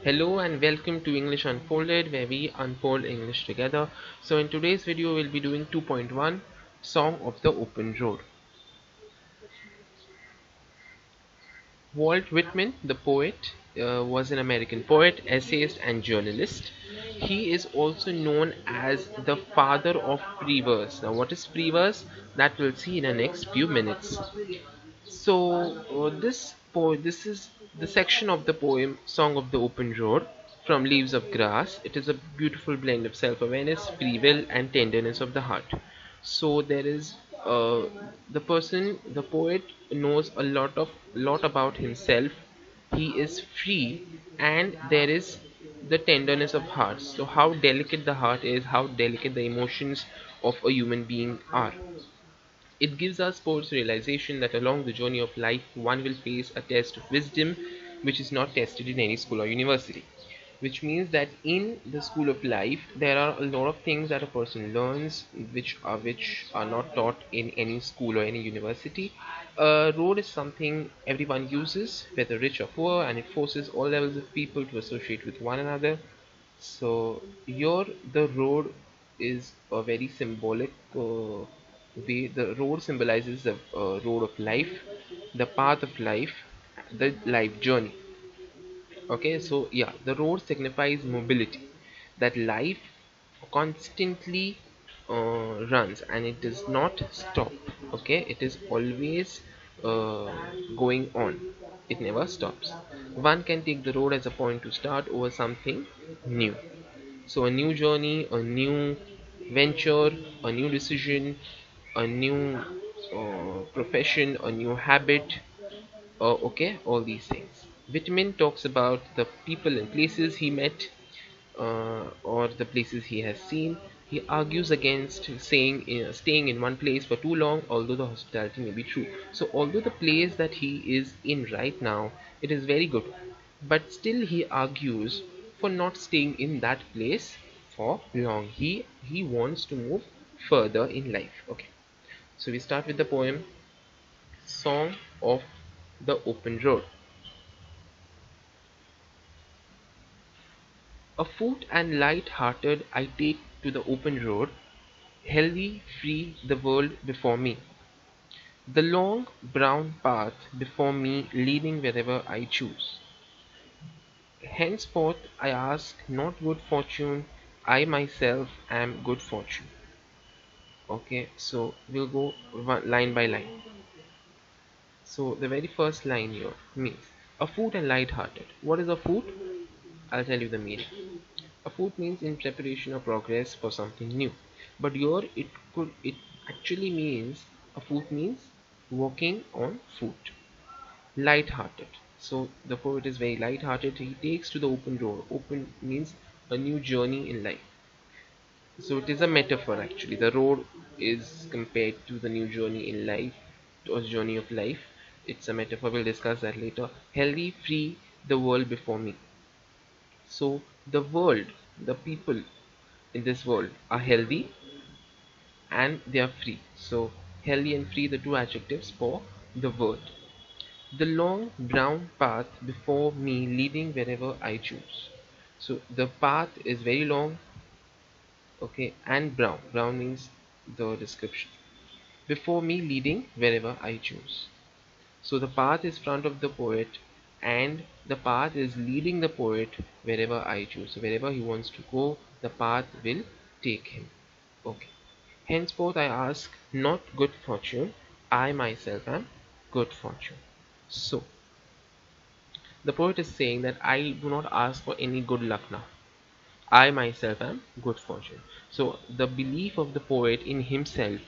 Hello and welcome to English Unfolded, where we unfold English together. So in today's video we'll be doing 2.1 Song of the Open Road. Walt Whitman, the poet, was an American poet, essayist and journalist. He is also known as the father of free verse. Now what is free verse? That we'll see in the next few minutes. This is the section of the poem Song of the Open Road from Leaves of Grass. It is a beautiful blend of self-awareness, free will and tenderness of the heart. So there is the poet knows a lot about himself. He is free and there is the tenderness of heart. So how delicate the heart is, how delicate the emotions of a human being are. It gives us poets realization that along the journey of life one will face a test of wisdom which is not tested in any school or university. Which means that in the school of life there are a lot of things that a person learns which are not taught in any school or any university. A road is something everyone uses, whether rich or poor, and it forces all levels of people to associate with one another. So here the road is a very symbolic way. The road symbolizes the road of life, the path of life, the life journey. Okay, so yeah, the road signifies mobility, that life constantly runs and it does not stop. Okay, it is always uh, going on, it never stops. One can take the road as a point to start over something new. So a new journey, a new venture, a new decision, a new profession, a new habit, okay, all these things. Whitman talks about the people and places he met, or the places he has seen. He argues against staying in one place for too long, although the hospitality may be true. So, although the place that he is in right now, it is very good, but still he argues for not staying in that place for long. He wants to move further in life. Okay, so we start with the poem Song of the Open Road. Afoot and light-hearted I take to the open road, healthy, free the world before me. The long brown path before me leading wherever I choose. Henceforth I ask not good fortune, I myself am good fortune. Okay, so we'll go line by line. So the very first line here means afoot and light-hearted. What is afoot? I'll tell you the meaning. Afoot means in preparation or progress for something new. But here it actually means afoot means walking on foot. Light-hearted. So the poet is very light-hearted. He takes to the open road. Open means a new journey in life. So it is a metaphor actually. The road is compared to the new journey in life, or journey of life. It's a metaphor. We'll discuss that later. Healthy, free, the world before me. So the world, the people in this world are healthy and they are free. So healthy and free, the two adjectives for the world. The long brown path before me leading wherever I choose. So the path is very long, okay, and brown. Brown means the description. Before me leading wherever I choose. So the path is front of the poet and the path is leading the poet wherever I choose. So wherever he wants to go, the path will take him. Okay. Henceforth I ask not good fortune, I myself am good fortune. So the poet is saying that I do not ask for any good luck now. I myself am good fortune. So the belief of the poet in himself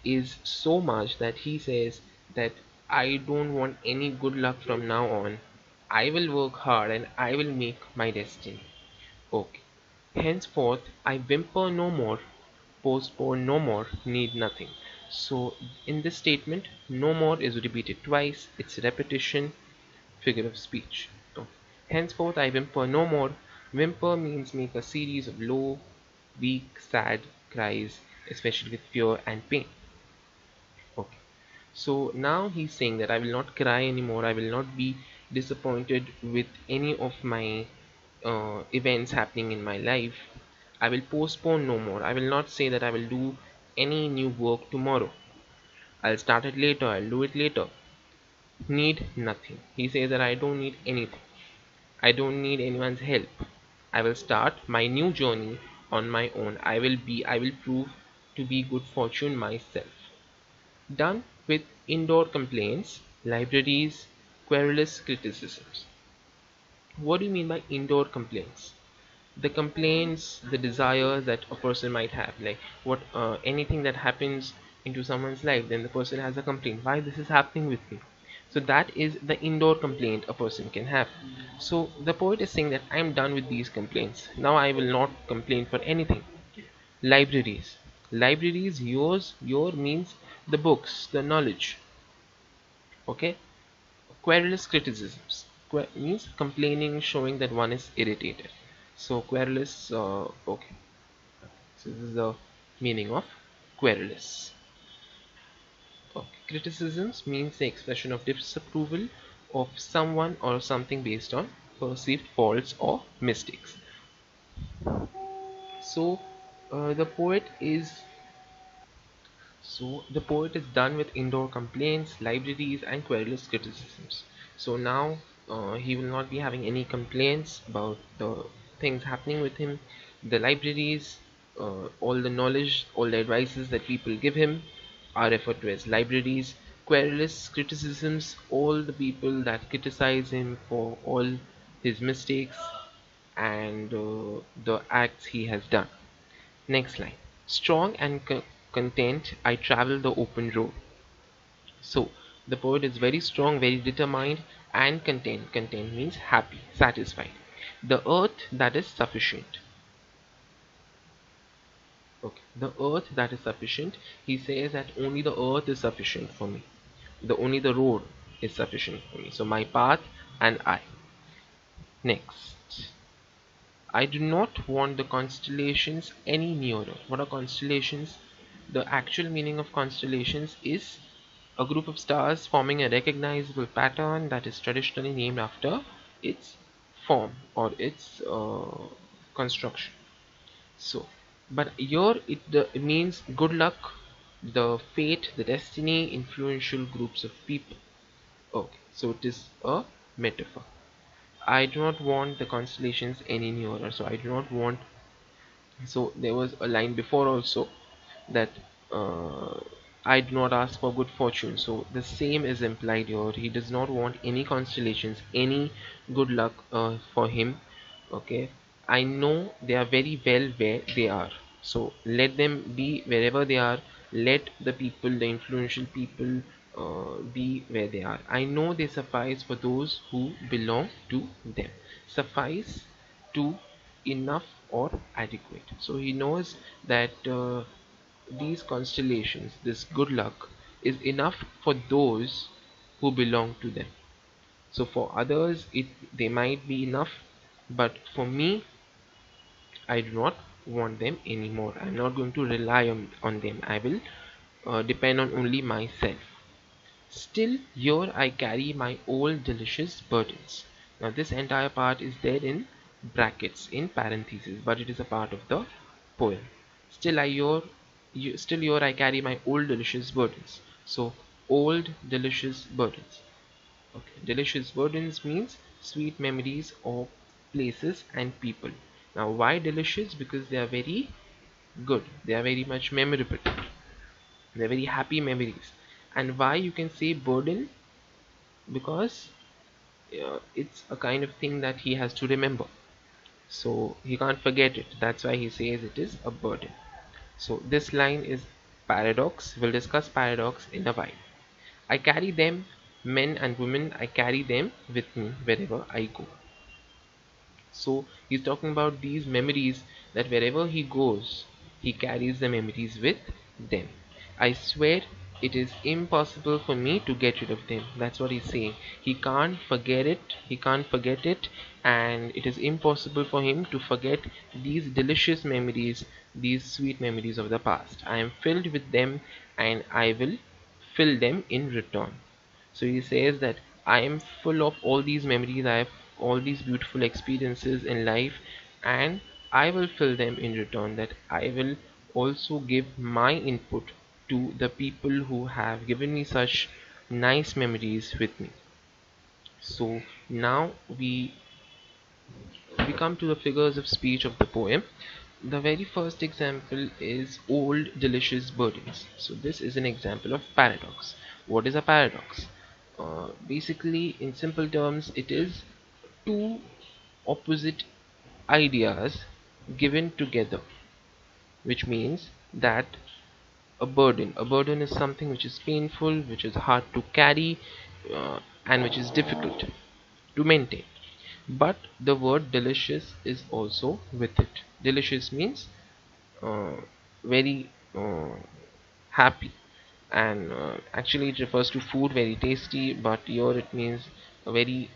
is so much that he says that I don't want any good luck from now on. I will work hard and I will make my destiny. Okay. Henceforth I whimper no more, postpone no more, need nothing. So in this statement, no more is repeated twice. It's repetition, figure of speech. So, henceforth I whimper no more. Whimper means make a series of low, weak, sad cries, especially with fear and pain. Okay. So now he's saying that I will not cry anymore. I will not be disappointed with any of my events happening in my life, I will postpone no more. I will not say that I will do any new work tomorrow. I'll start it later, I'll do it later. Need nothing. He says that I don't need anything. I don't need anyone's help. I will start my new journey on my own. I will prove to be good fortune myself. Done with indoor complaints, libraries, querulous criticisms. What do you mean by indoor complaints? The complaints, the desires that a person might have, like what anything that happens into someone's life, then the person has a complaint. Why this is happening with me? So that is the indoor complaint a person can have. So the poet is saying that I am done with these complaints. Now I will not complain for anything. Libraries. Libraries, your means the books, the knowledge. Okay. Querulous criticisms means complaining, showing that one is irritated. So querulous, okay. So this is the meaning of querulous. Okay. Criticisms means the expression of disapproval of someone or something based on perceived faults or mistakes. So the poet is So the poet is done with indoor complaints, libraries, and querulous criticisms. So now he will not be having any complaints about the things happening with him. The libraries, all the knowledge, all the advices that people give him are referred to as libraries. Querulous criticisms, all the people that criticize him for all his mistakes and the acts he has done. Next line. Strong and content, I travel the open road. So the poet is very strong, very determined, and content. Content means happy, satisfied. The earth that is sufficient. Okay. The earth that is sufficient. He says that only the earth is sufficient for me. Only the road is sufficient for me. So my path and I. Next. I do not want the constellations any nearer. What are constellations? The actual meaning of constellations is a group of stars forming a recognizable pattern that is traditionally named after its form or its construction. So, but here it means good luck, the fate, the destiny, influential groups of people. Okay, so it is a metaphor. I do not want the constellations any nearer. So I do not want. So there was a line before also that uh, I do not ask for good fortune. So the same is implied here. He does not want any constellations, any good luck for him. Okay, I know they are very well where they are. So let them be wherever they are. Let the people, the influential people, be where they are. I know they suffice for those who belong to them. Suffice to enough or adequate. So he knows that these constellations, this good luck, is enough for those who belong to them. So for others, it they might be enough, but for me, I do not want them anymore. I'm not going to rely on them. I will depend on only myself. Still, here I carry my old delicious burdens. Now, this entire part is there in brackets, in parentheses, but it is a part of the poem. Still here I carry my old delicious burdens. So, old delicious burdens. Okay, delicious burdens means sweet memories of places and people. Now, why delicious? Because they are very good. They are very much memorable. They are very happy memories. And why you can say burden? Because it's a kind of thing that he has to remember, so he can't forget it. That's why he says it is a burden. So this line is paradox. We'll discuss paradox in a while. I carry them, men and women, I carry them with me wherever I go. So he's talking about these memories, that wherever he goes, he carries the memories with them. I swear it is impossible for me to get rid of them. That's what he's saying. He can't forget it. He can't forget it, and it is impossible for him to forget these delicious memories, these sweet memories of the past. I am filled with them, and I will fill them in return. So he says that I am full of all these memories. I have all these beautiful experiences in life, and I will fill them in return. That I will also give my input to the people who have given me such nice memories with me. So now we come to the figures of speech of the poem. The very first example is old delicious burdens. So this is an example of paradox. What is a paradox? Basically, in simple terms, it is two opposite ideas given together, which means that a burden is something which is painful, which is hard to carry, and which is difficult to maintain. But the word delicious is also with it. Delicious means uh, very happy, and actually it refers to food, very tasty, but here it means a very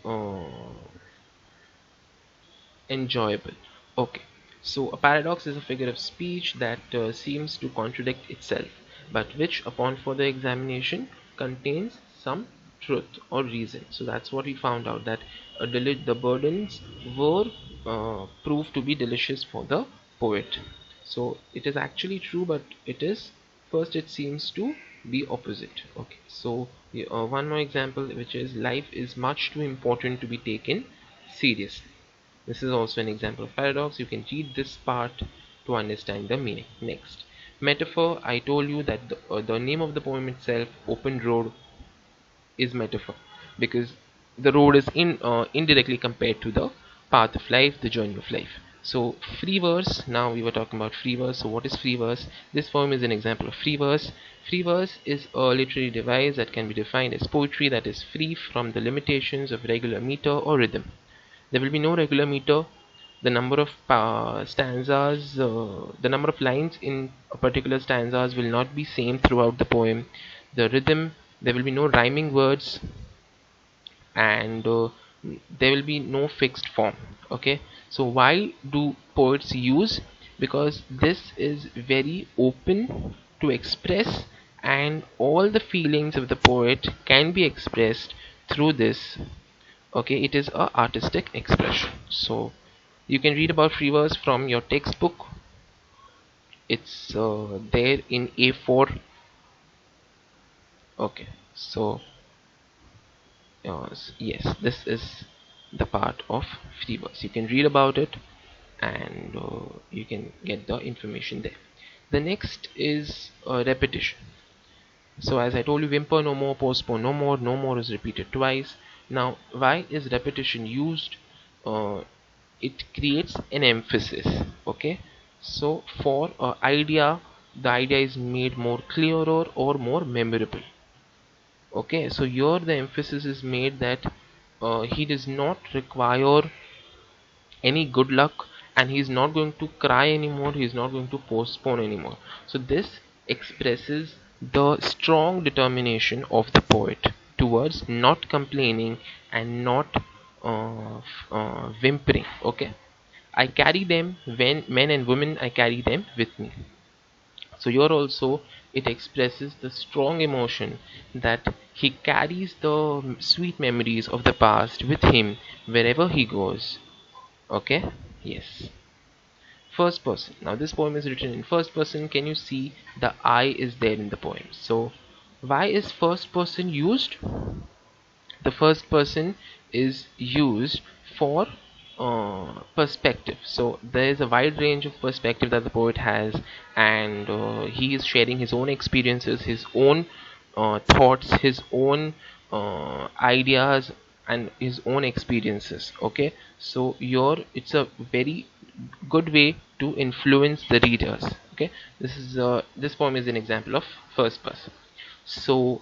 enjoyable. Okay, so a paradox is a figure of speech that seems to contradict itself, but which, upon further examination, contains some truth or reason. So that's what we found out, that the burdens were proved to be delicious for the poet. So it is actually true, but it is first it seems to be opposite. Okay, so one more example, which is life is much too important to be taken seriously. This is also an example of paradox. You can read this part to understand the meaning. Next, metaphor. I told you that the name of the poem itself, Open Road, is metaphor, because the road is indirectly compared to the path of life, the journey of life. So free verse. Now we were talking about free verse. So what is free verse? This poem is an example of free verse. Free verse is a literary device that can be defined as poetry that is free from the limitations of regular meter or rhythm. There will be no regular meter. The number of stanzas, the number of lines in a particular stanzas will not be same throughout the poem. The rhythm, there will be no rhyming words, and there will be no fixed form. Okay, so why do poets use? Because this is very open to express, and all the feelings of the poet can be expressed through this. Okay, it is a artistic expression. So you can read about free verse from your textbook. It's there in A4. Okay, so yes, this is the part of free verse. You can read about it, and you can get the information there. The next is repetition. So as I told you, whimper no more, postpone no more, no more is repeated twice. Now why is repetition used? uh, it creates an emphasis. Okay, so for idea, the idea is made more clearer or more memorable. Okay, so here the emphasis is made that he does not require any good luck, and he's not going to cry anymore, he's not going to postpone anymore. So this expresses the strong determination of the poet towards not complaining and not whimpering. Okay, I carry them, when men and women, I carry them with me. So here also it expresses the strong emotion that he carries the sweet memories of the past with him wherever he goes. Okay, yes. First person. Now this poem is written in first person. Can you see the I is there in the poem? So why is first person used? The first person is used for perspective. So there is a wide range of perspective that the poet has, and he is sharing his own experiences, his own thoughts, his own ideas, and his own experiences. Okay, so here it's a very good way to influence the readers. Okay, this poem is an example of first person. So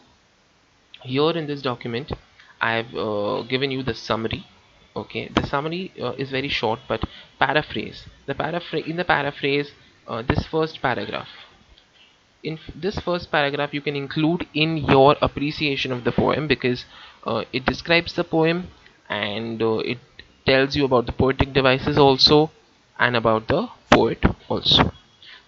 here in this document I have given you the summary. Okay, the summary is very short, but paraphrase the paraphrase in the paraphrase, this first paragraph, in this first paragraph you can include in your appreciation of the poem, because it describes the poem, and it tells you about the poetic devices also, and about the poet also.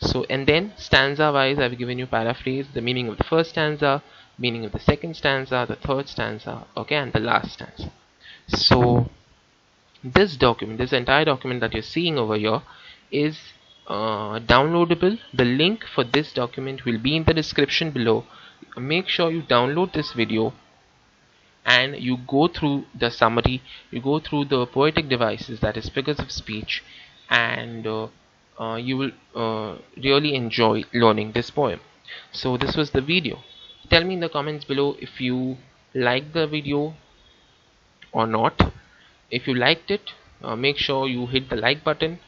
So, and then stanza wise I've given you paraphrase, the meaning of the first stanza, meaning of the second stanza, the third stanza, okay, and the last stanza. So this entire document that you're seeing over here is downloadable. The link for this document will be in the description below. Make sure you download this video and you go through the summary, you go through the poetic devices, that is figures of speech, and you will really enjoy learning this poem. So this was the video. Tell me in the comments below if you like the video or not. If you liked it, make sure you hit the like button,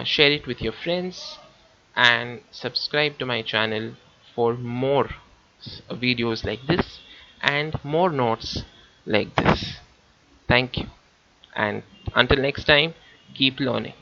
share it with your friends, and subscribe to my channel for more videos like this and more notes like this. Thank you, and until next time, keep learning.